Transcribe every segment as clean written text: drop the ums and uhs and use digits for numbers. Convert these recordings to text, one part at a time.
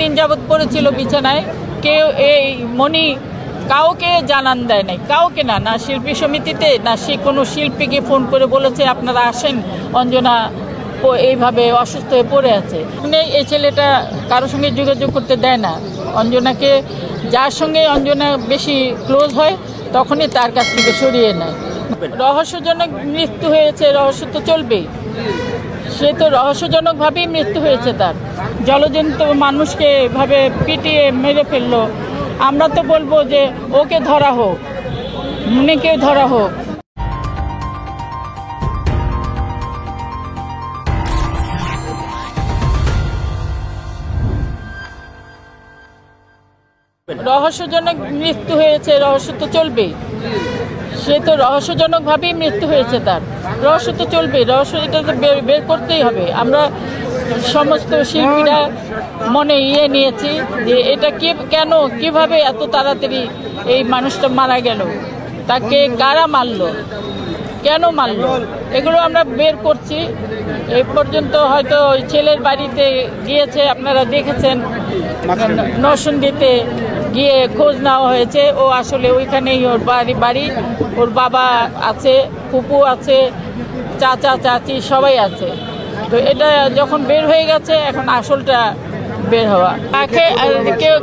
দিন যাবৎ পড়েছিল বিছানায়। কেউ এই মনি কাউকে জানান দেয় নাই, কাউকে না, না শিল্পী সমিতিতে, না সে কোনো শিল্পীকে ফোন করে বলেছে আপনারা আসেন, অঞ্জনা এইভাবে অসুস্থ হয়ে পড়ে আছে। এই ছেলেটা কারোর সঙ্গে যোগাযোগ করতে দেয় না। অঞ্জনাকে, যার সঙ্গে অঞ্জনা বেশি ক্লোজ হয় তখনই তার কাছ থেকে সরিয়ে নেয়। রহস্যজনক মৃত্যু হয়েছে, রহস্য তো চলবেই। সে তো রহস্যজনকভাবেই মৃত্যু হয়েছে তার। জলজন্ত মানুষকে এভাবে পিটিয়ে মেরে ফেললো। আমরা তো বলবো যে ওকে ধরা হোক, মনিকে ধরা হোক। রহস্যজনক মৃত্যু হয়েছে, রহস্য তো চলবেই। সে তো রহস্যজনকভাবেই মৃত্যু হয়েছে তার। রহস্য তো চলবেই, রহস্য এটা তো বের করতেই হবে। আমরা সমস্ত শিল্পীরা মনে নিয়েছি যে এটা কেন, কিভাবে এত তাড়াতাড়ি এই মানুষটা মারা গেল, তাকে কারা মারলো, কেন মারলো, এগুলো আমরা বের করছি। এই পর্যন্ত হয়তো ওই ছেলের বাড়িতে গিয়েছে, আপনারা দেখেছেন, নরসিংদীতে গিয়ে খোঁজ নেওয়া হয়েছে। ও আসলে ওইখানেই ওর বাড়ি, ওর বাবা আছে, ফুপু আছে, চাচা চাচি সবাই আছে। তো এটা যখন বের হয়ে গেছে, এখন আসলটা বের হওয়া। তাকে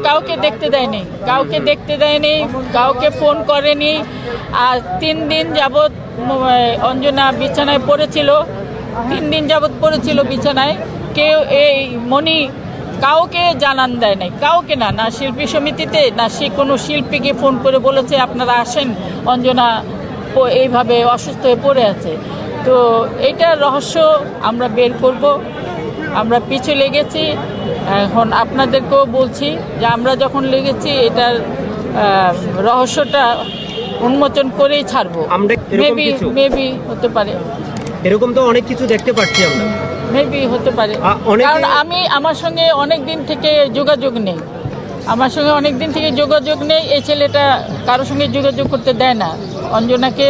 কাউকে দেখতে দেয়নি, কাউকে দেখতে দেয়নি, কাউকে ফোন করেনি। আর 3 দিন যাবৎ অঞ্জনা বিছানায় পড়েছিল, 3 দিন যাবৎ পড়েছিল বিছানায়। কেউ এই মনি কাউকে জানান দেয় নাই, কাউকে না, না শিল্পী সমিতিতে, না সে কোনো শিল্পীকে ফোন করে বলেছে আপনারা আসেন, অঞ্জনা এইভাবে অসুস্থ হয়ে পড়ে আছে। তো এইটার রহস্য আমরা বের করব। আমরা পিছু লেগেছি, এখন আপনাদেরকেও বলছি যে আমরা যখন লেগেছি এটার রহস্যটা উন্মোচন করেই ছাড়বো। মেবি হতে পারে, এরকম তো অনেক কিছু দেখতে পাচ্ছি আমরা, মেবি হতে পারে। কারণ আমার সঙ্গে অনেক দিন থেকে যোগাযোগ নেই, এই ছেলেটা কারোর সঙ্গে যোগাযোগ করতে দেয় না। অঞ্জনাকে,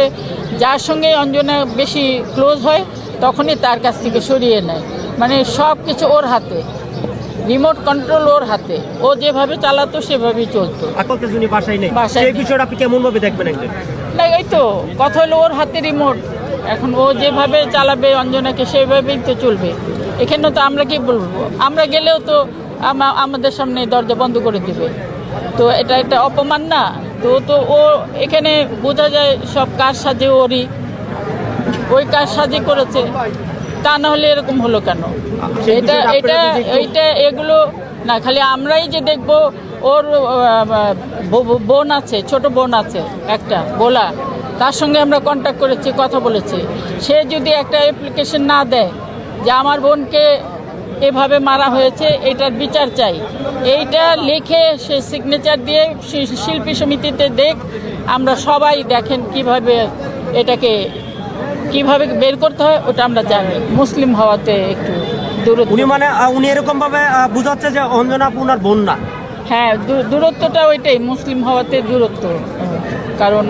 যার সঙ্গে অঞ্জনা বেশি ক্লোজ হয় তখনই তার কাছ থেকে সরিয়ে নেয়। মানে সব কিছু ওর হাতে, রিমোট কন্ট্রোল ওর হাতে। ও যেভাবে চালাতো সেভাবেই চলতো। কেমন ভাবে দেখবেন? না, এই তো কথা হলো, ওর হাতে রিমোট। এখন ও যেভাবে চালাবে অঞ্জনাকে সেভাবেই তো চলবে। এখানে তো আমরা কি বলবো, আমরা গেলেও তো আমাদের সামনে দরজা বন্ধ করে দিবে। তো এটা একটা অপমান না? তো ও এখানে বোঝা যায় সব কাজ সাজে ওরই, ওই কাজ সাজে করেছে। তা না হলে এরকম হলো কেন? এগুলো না, খালি আমরাই যে দেখবো। ওর বোন আছে, ছোট বোন আছে একটা, গোলা, তার সঙ্গে আমরা কন্ট্যাক্ট করেছি, কথা বলেছি। সে যদি একটা অ্যাপ্লিকেশন না দেয় যে আমার বোনকে এভাবে মারা হয়েছে, এটার বিচার চাই, এইটা লিখে সে সিগনেচার দিয়ে শিল্পী সমিতিতে আমরা সবাই দেখেন এটাকে কিভাবে বের করতে হয়, ওটা আমরা জানি। মুসলিম হওয়াতে একটু দূরত্ব, উনি এরকম ভাবে বুঝাচ্ছে যে অঞ্জনা আপনার বোন না। হ্যাঁ, দূরত্বটা ওইটাই, মুসলিম হওয়াতে দূরত্ব। কারণ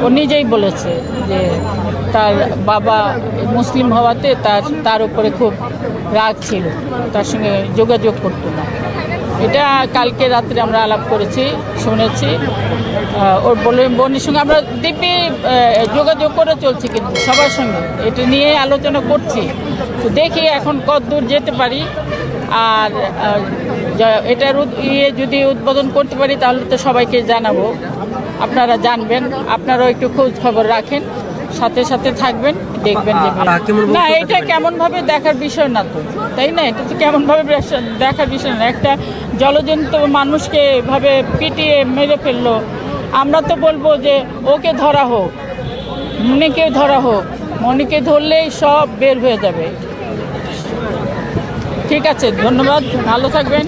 ও নিজেই বলেছে যে তার বাবা মুসলিম হওয়াতে তার উপরে খুব রাগ ছিল, তার সঙ্গে যোগাযোগ করতো না। এটা কালকে রাত্রে আমরা আলাপ করেছি, শুনেছি। ওর বোনের সঙ্গে আমরা দিব্যি যোগাযোগ করে চলছি, কিন্তু সবার সঙ্গে এটা নিয়ে আলোচনা করছি। তো দেখি এখন কতদূর যেতে পারি। আর এটার যদি উদ্বোধন করতে পারি তাহলে তো সবাইকে জানাবো, আপনারা জানবেন। আপনারাও একটু খোঁজ খবর রাখেন, সাথে সাথে থাকবেন, দেখবেন যে না এটা কেমনভাবে দেখার বিষয় না তো, তাই না? এটা তো কেমনভাবে দেখার বিষয় না। একটা জলজন্ত মানুষকে এভাবে পিটিয়ে মেরে ফেললো। আমরা তো বলবো যে ওকে ধরা হোক, মনিকে ধরা হোক। মনিকে ধরলেই সব বের হয়ে যাবে। ঠিক আছে, ধন্যবাদ, ভালো থাকবেন।